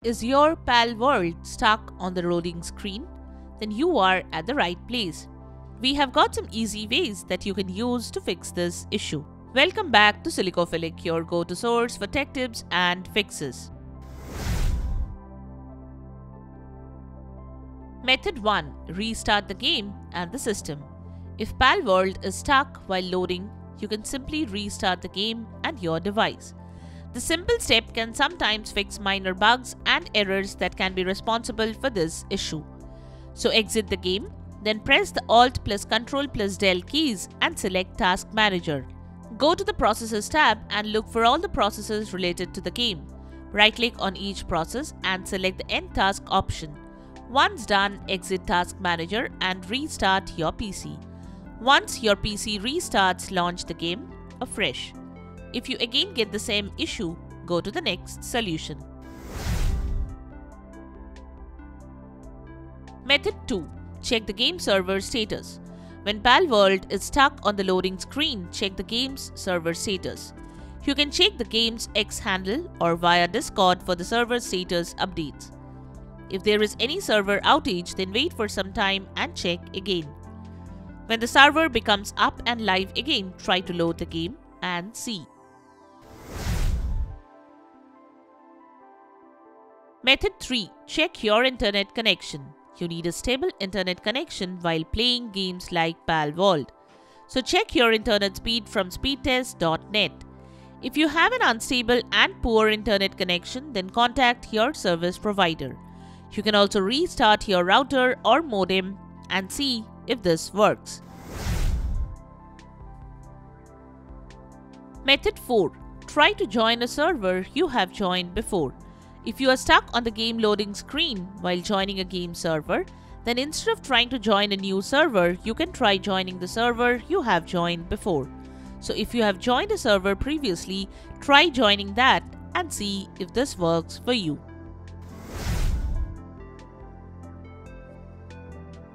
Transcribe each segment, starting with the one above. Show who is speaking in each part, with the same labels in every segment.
Speaker 1: Is your PAL world stuck on the loading screen? Then you are at the right place. We have got some easy ways that you can use to fix this issue. Welcome back to Silicophilic, your go-to source for tech tips and fixes. Method 1. Restart the game and the system. If PAL world is stuck while loading, you can simply restart the game and your device. The simple step can sometimes fix minor bugs and errors that can be responsible for this issue. So exit the game, then press the Alt plus Ctrl plus Del keys and select Task Manager. Go to the Processes tab and look for all the processes related to the game. Right-click on each process and select the End Task option. Once done, exit Task Manager and restart your PC. Once your PC restarts, launch the game afresh. If you again get the same issue, go to the next solution. Method 2. Check the game server status. When PAL world is stuck on the loading screen, check the game's server status. You can check the game's X handle or via Discord for the server status updates. If there is any server outage, then wait for some time and check again. When the server becomes up and live again, try to load the game and see. Method 3. Check your internet connection. You need a stable internet connection while playing games like PAL World. So check your internet speed from speedtest.net. If you have an unstable and poor internet connection, then contact your service provider. You can also restart your router or modem and see if this works. Method 4. Try to join a server you have joined before. If you are stuck on the game loading screen while joining a game server, then instead of trying to join a new server, you can try joining the server you have joined before. So if you have joined a server previously, try joining that and see if this works for you.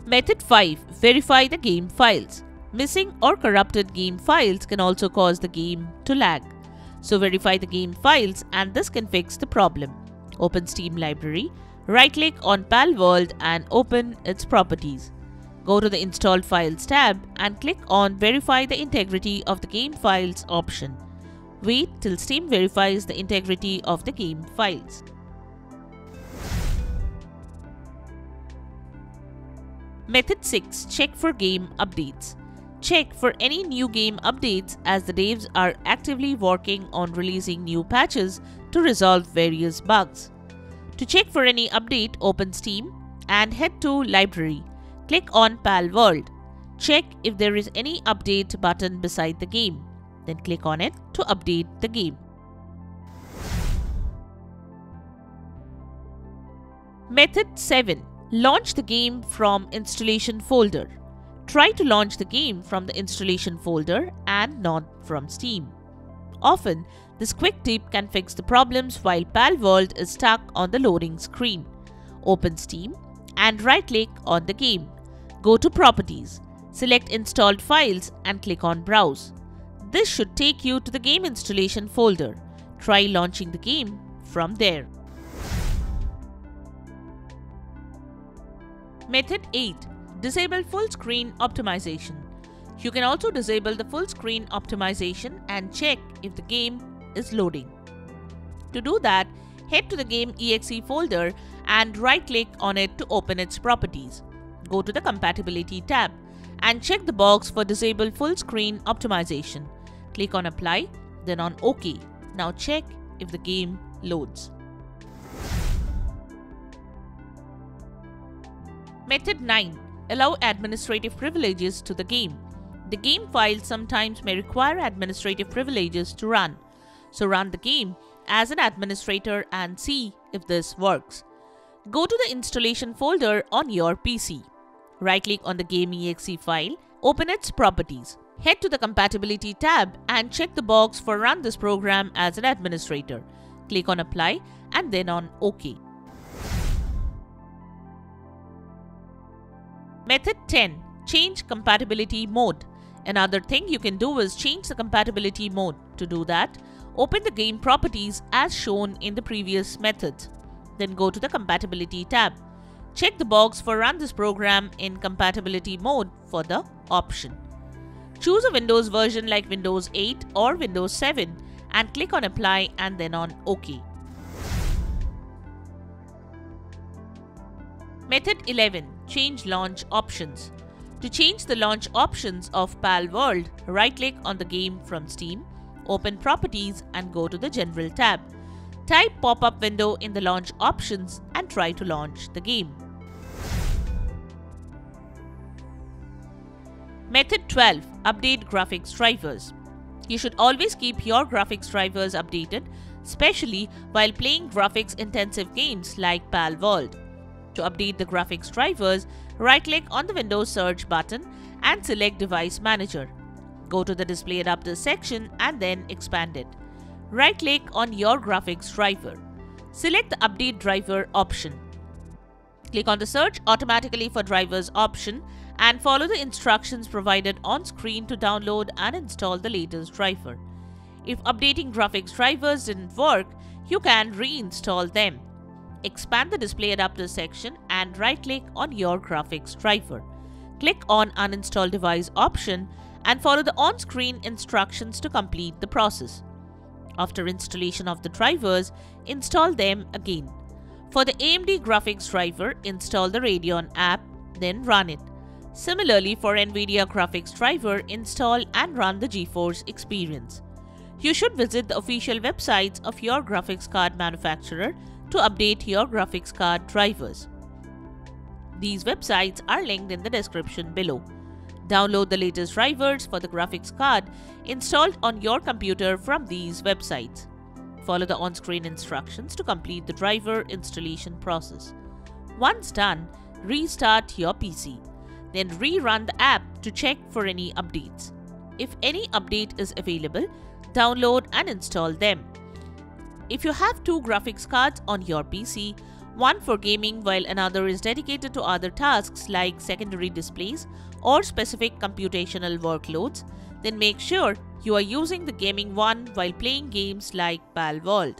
Speaker 1: Method 5. Verify the game files. Missing or corrupted game files can also cause the game to lag. So verify the game files and this can fix the problem. Open Steam Library, right-click on PAL World and open its properties. Go to the Installed Files tab and click on Verify the Integrity of the Game Files option. Wait till Steam verifies the integrity of the game files. Method 6. Check for game updates. Check for any new game updates as the devs are actively working on releasing new patches to resolve various bugs. To check for any update, open Steam and head to Library. Click on PAL World. Check if there is any update button beside the game. Then click on it to update the game. Method 7. Launch the game from installation folder. Try to launch the game from the installation folder and not from Steam. Often, this quick tip can fix the problems while PAL World is stuck on the loading screen. Open Steam and right-click on the game. Go to Properties, select Installed Files and click on Browse. This should take you to the game installation folder. Try launching the game from there. Method 8. Disable full screen optimization. You can also disable the full screen optimization and check if the game is loading. To do that, head to the game exe folder and right-click on it to open its properties. Go to the Compatibility tab and check the box for Disable Full Screen Optimization. Click on Apply, then on OK. Now check if the game loads. Method 9. Allow administrative privileges to the game. The game files sometimes may require administrative privileges to run. So run the game as an administrator and see if this works. Go to the installation folder on your PC. Right-click on the game exe file, open its properties. Head to the Compatibility tab and check the box for Run this program as an administrator. Click on Apply and then on OK. Method 10. Change compatibility mode. Another thing you can do is change the compatibility mode. To do that, open the game properties as shown in the previous method. then go to the Compatibility tab. Check the box for Run this program in compatibility mode for the option. Choose a Windows version like Windows 8 or Windows 7 and click on Apply and then on OK. Method 11. Change launch options. To change the launch options of Palworld, right-click on the game from Steam, open Properties and go to the General tab. Type pop-up window in the launch options and try to launch the game. Method 12. Update graphics drivers. You should always keep your graphics drivers updated, especially while playing graphics-intensive games like Palworld. To update the graphics drivers, right-click on the Windows Search button and select Device Manager. Go to the Display Adapters section and then expand it. Right-click on your graphics driver. Select the Update Driver option. Click on the Search Automatically for Drivers option and follow the instructions provided on screen to download and install the latest driver. If updating graphics drivers didn't work, you can reinstall them. Expand the Display Adapters section and right-click on your graphics driver. Click on Uninstall Device option and follow the on-screen instructions to complete the process. After installation of the drivers, install them again. For the AMD graphics driver, install the Radeon app, then run it. Similarly, for NVIDIA graphics driver, install and run the GeForce Experience. You should visit the official websites of your graphics card manufacturer to update your graphics card drivers. These websites are linked in the description below. Download the latest drivers for the graphics card installed on your computer from these websites. Follow the on-screen instructions to complete the driver installation process. Once done, restart your PC. Then rerun the app to check for any updates. If any update is available, download and install them. If you have two graphics cards on your PC, one for gaming while another is dedicated to other tasks like secondary displays or specific computational workloads, then make sure you are using the gaming one while playing games like Palworld.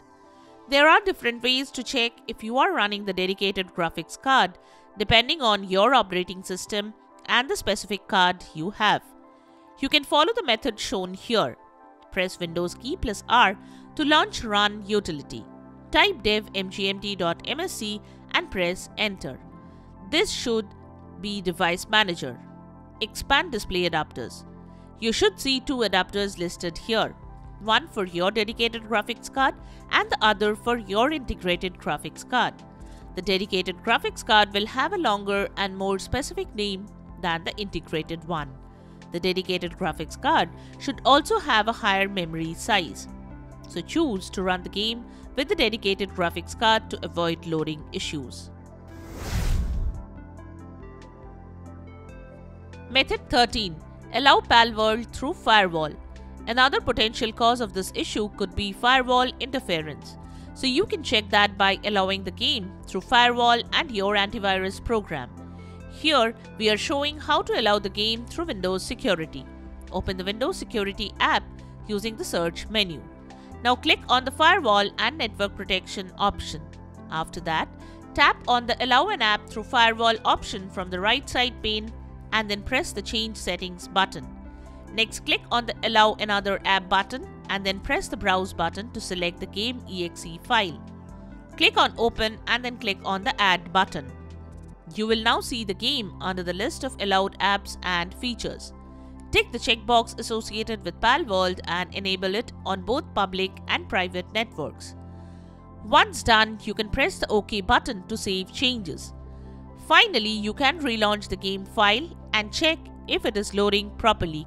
Speaker 1: There are different ways to check if you are running the dedicated graphics card depending on your operating system and the specific card you have. You can follow the method shown here. Press Windows key plus R to launch Run utility. Type dev mgmt.msc and press Enter. This should be Device Manager. Expand Display Adapters. You should see two adapters listed here, one for your dedicated graphics card and the other for your integrated graphics card. The dedicated graphics card will have a longer and more specific name than the integrated one. The dedicated graphics card should also have a higher memory size. So choose to run the game with the dedicated graphics card to avoid loading issues. Method 13. Allow Palworld through firewall. Another potential cause of this issue could be firewall interference. So you can check that by allowing the game through firewall and your antivirus program. Here, we are showing how to allow the game through Windows Security. Open the Windows Security app using the search menu. Now click on the Firewall and Network Protection option. After that, tap on the Allow an app through firewall option from the right side pane and then press the Change Settings button. Next, click on the Allow another app button and then press the Browse button to select the game exe file. Click on Open and then click on the Add button. You will now see the game under the list of allowed apps and features. Tick the checkbox associated with Palworld and enable it on both public and private networks. Once done, you can press the OK button to save changes. Finally, you can relaunch the game file and check if it is loading properly.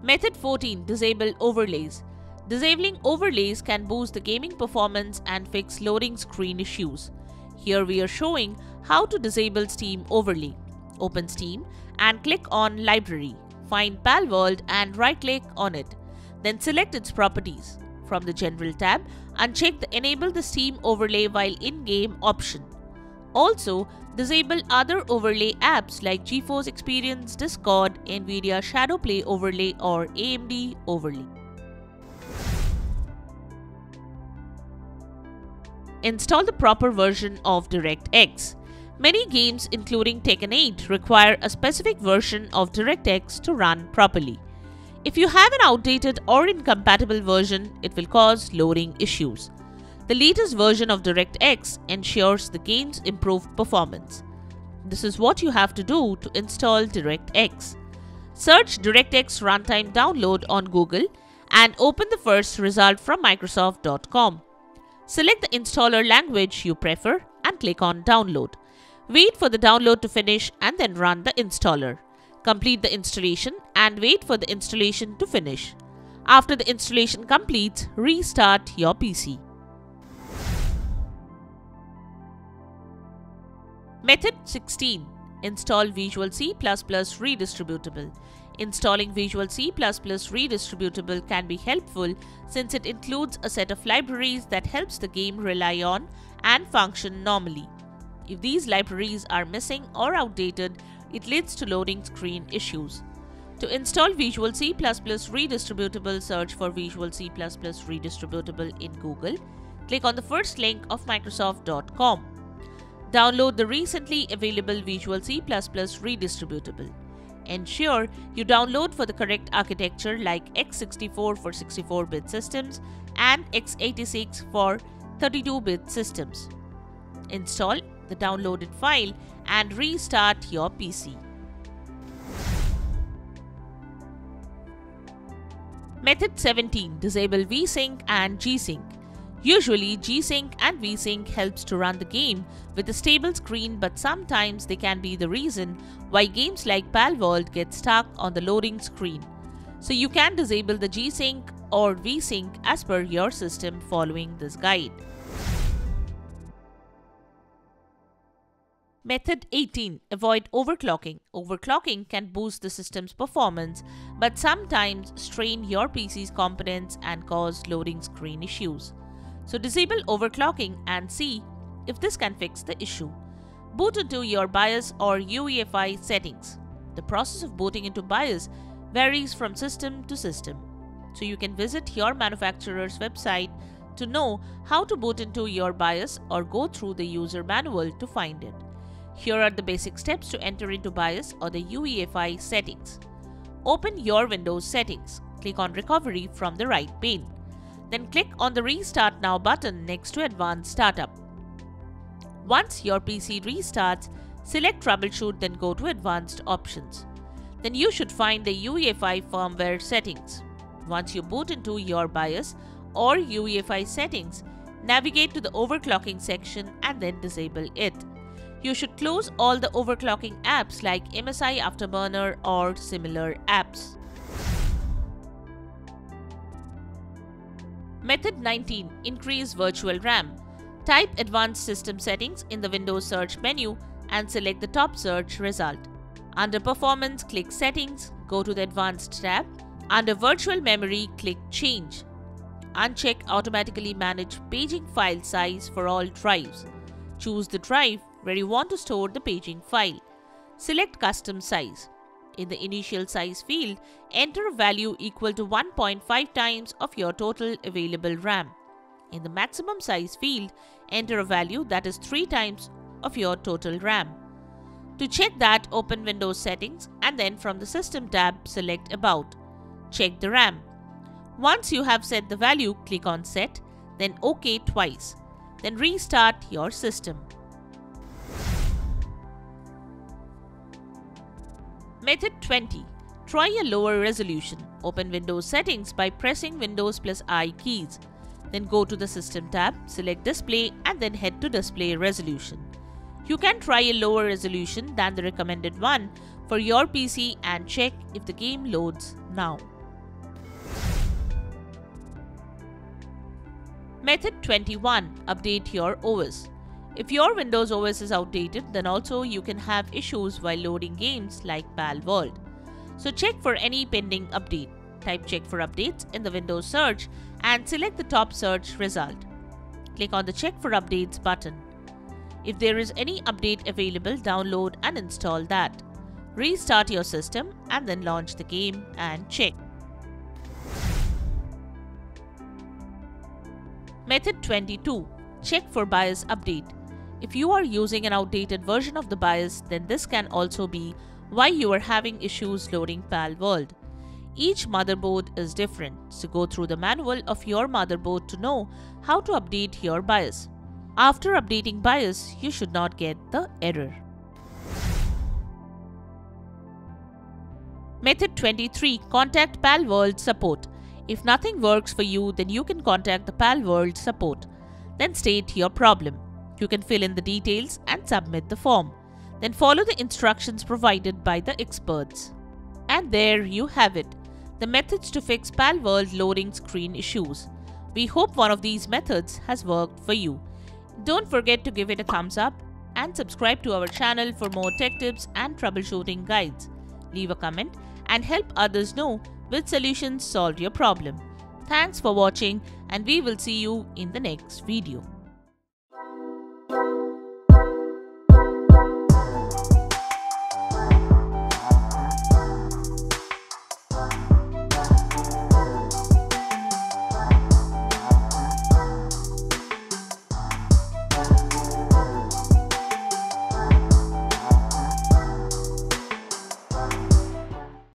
Speaker 1: Method 14. Disable overlays. Disabling overlays can boost the gaming performance and fix loading screen issues. Here we are showing how to disable Steam overlay. Open Steam and click on Library. Find Palworld and right-click on it. Then select its properties. From the General tab, uncheck the Enable the Steam overlay while in-game option. Also, disable other overlay apps like GeForce Experience, Discord, NVIDIA Shadowplay overlay or AMD overlay. Install the proper version of DirectX. Many games, including Tekken 8, require a specific version of DirectX to run properly. If you have an outdated or incompatible version, it will cause loading issues. The latest version of DirectX ensures the game's improved performance. This is what you have to do to install DirectX. Search DirectX Runtime Download on Google and open the first result from Microsoft.com. Select the installer language you prefer and click on Download. Wait for the download to finish and then run the installer. Complete the installation and wait for the installation to finish. After the installation completes, restart your PC. Method 16. Install Visual C++ Redistributable. Installing Visual C++ Redistributable can be helpful since it includes a set of libraries that helps the game rely on and function normally. If these libraries are missing or outdated, it leads to loading screen issues. To install Visual C++ Redistributable, search for Visual C++ Redistributable in Google. Click on the first link of Microsoft.com. Download the recently available Visual C++ Redistributable. Ensure you download for the correct architecture like x64 for 64-bit systems and x86 for 32-bit systems. Install the downloaded file and restart your PC. Method 17. Disable VSync and G-Sync. Usually, G-Sync and VSync helps to run the game with a stable screen, but sometimes they can be the reason why games like Palworld get stuck on the loading screen. So you can disable the G-Sync or VSync as per your system following this guide. Method 18. Avoid overclocking. Overclocking can boost the system's performance, but sometimes strain your PC's components and cause loading screen issues. So disable overclocking and see if this can fix the issue. Boot into your BIOS or UEFI settings. The process of booting into BIOS varies from system to system. So you can visit your manufacturer's website to know how to boot into your BIOS or go through the user manual to find it. Here are the basic steps to enter into BIOS or the UEFI settings. Open your Windows settings. Click on Recovery from the right pane. Then click on the Restart Now button next to Advanced Startup. Once your PC restarts, select Troubleshoot, then go to Advanced Options. Then you should find the UEFI firmware settings. Once you boot into your BIOS or UEFI settings, navigate to the overclocking section and then disable it. You should close all the overclocking apps like MSI Afterburner or similar apps. Method 19. Increase virtual RAM. Type Advanced System Settings in the Windows search menu and select the top search result. Under Performance, click Settings, go to the Advanced tab. Under Virtual Memory, click Change. Uncheck Automatically Manage Paging File Size for all drives. Choose the drive where you want to store the paging file. Select Custom Size. In the Initial Size field, enter a value equal to 1.5 times of your total available RAM. In the Maximum Size field, enter a value that is 3 times of your total RAM. To check that, open Windows Settings and then from the System tab, select About. Check the RAM. Once you have set the value, click on Set, then OK twice. Then restart your system. Method 20. Try a lower resolution. Open Windows Settings by pressing Windows plus I keys. Then go to the System tab, select Display and then head to Display Resolution. You can try a lower resolution than the recommended one for your PC and check if the game loads now. Method 21. Update your OS. If your Windows OS is outdated, then also you can have issues while loading games like Palworld. So check for any pending update. Type Check for Updates in the Windows search and select the top search result. Click on the Check for Updates button. If there is any update available, download and install that. Restart your system and then launch the game and check. Method 22. Check for BIOS update. If you are using an outdated version of the BIOS, then this can also be why you are having issues loading Palworld. Each motherboard is different, so go through the manual of your motherboard to know how to update your BIOS. After updating BIOS, you should not get the error. Method 23. Contact Palworld support. If nothing works for you, then you can contact the Palworld support. Then state your problem. You can fill in the details and submit the form. Then follow the instructions provided by the experts. And there you have it, the methods to fix Palworld loading screen issues. We hope one of these methods has worked for you. Don't forget to give it a thumbs up and subscribe to our channel for more tech tips and troubleshooting guides. Leave a comment and help others know which solutions solved your problem. Thanks for watching, and we will see you in the next video.